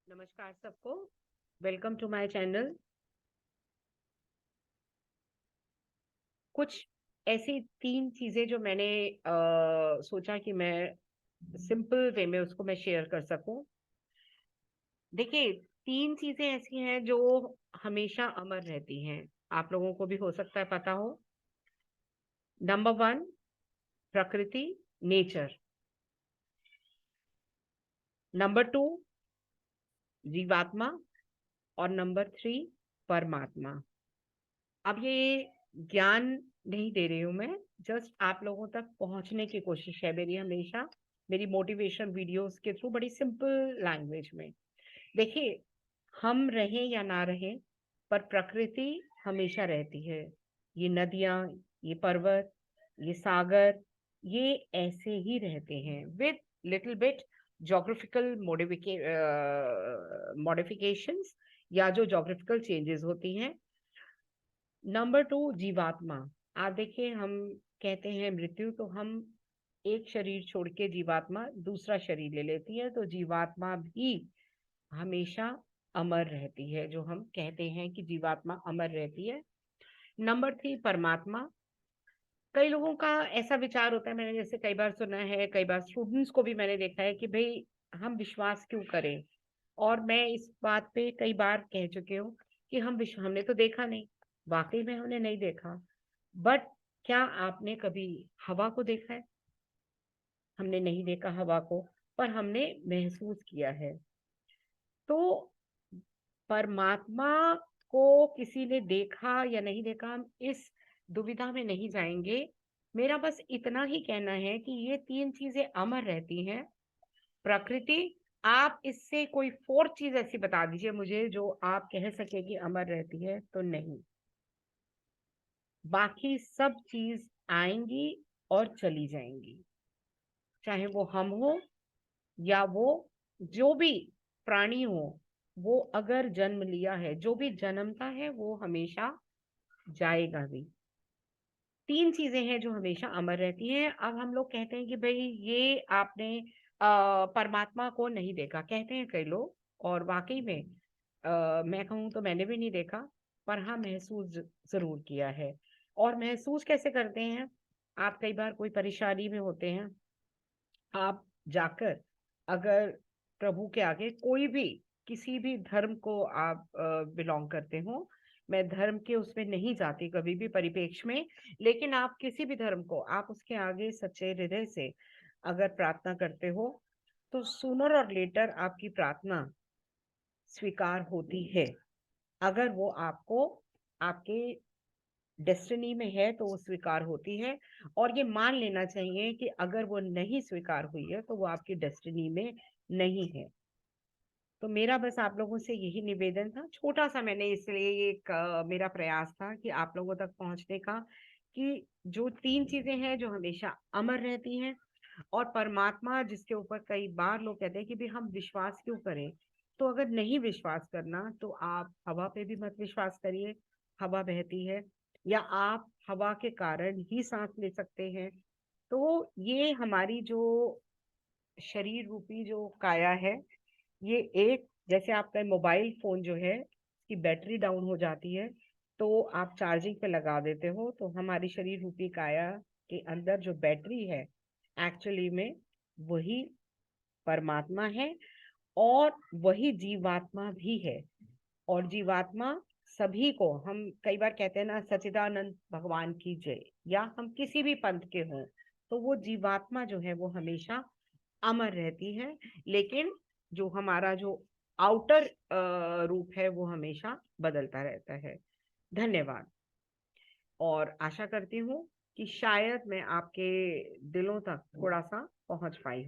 नमस्कार सबको। Welcome to my channel. कुछ ऐसी 3 चीज़ें जो मैंने सोचा कि मैं सिंपल वे में उसको मैं शेयर कर सकूँ। देखिए, 3 चीज़ें ऐसी हैं जो हमेशा अमर रहती हैं। आप लोगों को भी हो सकता है पता हो। नंबर 1 प्रकृति, नेचर। नंबर 2 जीवात्मा और नंबर 3 परमात्मा। अब ये ज्ञान नहीं दे रही हूँ मैं, जस्ट आप लोगों तक पहुँचने की कोशिश है मेरी हमेशा, मेरी मोटिवेशन वीडियोज़ के थ्रू बड़ी सिंपल लैंग्वेज में। देखिए, हम रहें या ना रहें, पर प्रकृति हमेशा रहती है। ये नदियाँ, ये पर्वत, ये सागर, ये ऐसे ही रहते हैं with little bit geographical modifications या जो ज्योग्राफिकल चेंजेस होती हैं। नंबर 2 जीवात्मा। आप देखिए, हम कहते हैं मृत्यु, तो हम एक शरीर छोड़ के जीवात्मा दूसरा शरीर ले लेती है, तो जीवात्मा भी हमेशा अमर रहती है। जो हम कहते हैं कि जीवात्मा अमर रहती है। नंबर 3 परमात्मा। कई लोगों का ऐसा विचार होता है, मैंने जैसे कई बार सुना है, कई बार स्टूडेंट्स को भी मैंने देखा है कि भाई हम विश्वास क्यों करें। और मैं इस बात पे कई बार कह चुकी हूँ कि हमने तो देखा नहीं, वाकई में हमने नहीं देखा। बट क्या आपने कभी हवा को देखा है? हमने नहीं देखा हवा को, पर हमने महसूस किया है। तो परमात्मा को किसी ने देखा या नहीं देखा, हम इस दुविधा में नहीं जाएंगे। मेरा बस इतना ही कहना है कि ये 3 चीजें अमर रहती हैं। प्रकृति, आप इससे कोई 4th चीज ऐसी बता दीजिए मुझे जो आप कह सके कि अमर रहती है, तो नहीं। बाकी सब चीज आएंगी और चली जाएंगी, चाहे वो हम हो या वो जो भी प्राणी हो। वो अगर जन्म लिया है, जो भी जन्मता है वो हमेशा जाएगा भी। 3 चीजें हैं जो हमेशा अमर रहती हैं। अब हम लोग कहते हैं कि भाई ये आपने परमात्मा को नहीं देखा, कहते हैं कई लोग। और वाकई में मैं कहूँ तो मैंने भी नहीं देखा, पर हाँ महसूस जरूर किया है। और महसूस कैसे करते हैं? आप कई बार कोई परेशानी में होते हैं, आप जाकर अगर प्रभु के आगे कोई भी, किसी भी धर्म को आप बिलोंग करते हो, मैं धर्म के उसमें नहीं जाती कभी भी परिपेक्ष में, लेकिन आप किसी भी धर्म को आप उसके आगे सच्चे हृदय से अगर प्रार्थना करते हो, तो सूनर और लेटर आपकी प्रार्थना स्वीकार होती है। अगर वो आपको आपके डेस्टिनी में है तो वो स्वीकार होती है। और ये मान लेना चाहिए कि अगर वो नहीं स्वीकार हुई है तो वो आपकी डेस्टिनी में नहीं है। तो मेरा बस आप लोगों से यही निवेदन था, छोटा सा मैंने इसलिए ये एक मेरा प्रयास था कि आप लोगों तक पहुंचने का, कि जो 3 चीजें हैं जो हमेशा अमर रहती हैं। और परमात्मा जिसके ऊपर कई बार लोग कहते हैं कि भी हम विश्वास क्यों करें। तो अगर नहीं विश्वास करना तो आप हवा पे भी मत विश्वास करिए। हवा बहती है, या आप हवा के कारण ही सांस ले सकते हैं। तो ये हमारी जो शरीर रूपी जो काया है, ये एक जैसे आपका मोबाइल फोन जो है, की बैटरी डाउन हो जाती है, तो आप चार्जिंग पे लगा देते हो, तो हमारी शरीर रूपी काया के अंदर जो बैटरी है, एक्चुअली में वही परमात्मा है। और वही जीवात्मा भी है। और जीवात्मा सभी को, हम कई बार कहते हैं ना, सच्चिदानंद भगवान की जय, या हम किसी भी पंथ के हों, तो वो जीवात्मा जो है वो हमेशा अमर रहती है। लेकिन जो हमारा जो आउटर रूप है वो हमेशा बदलता रहता है। धन्यवाद। और आशा करती हूँ कि शायद मैं आपके दिलों तक थोड़ा सा पहुंच पाई हूँ।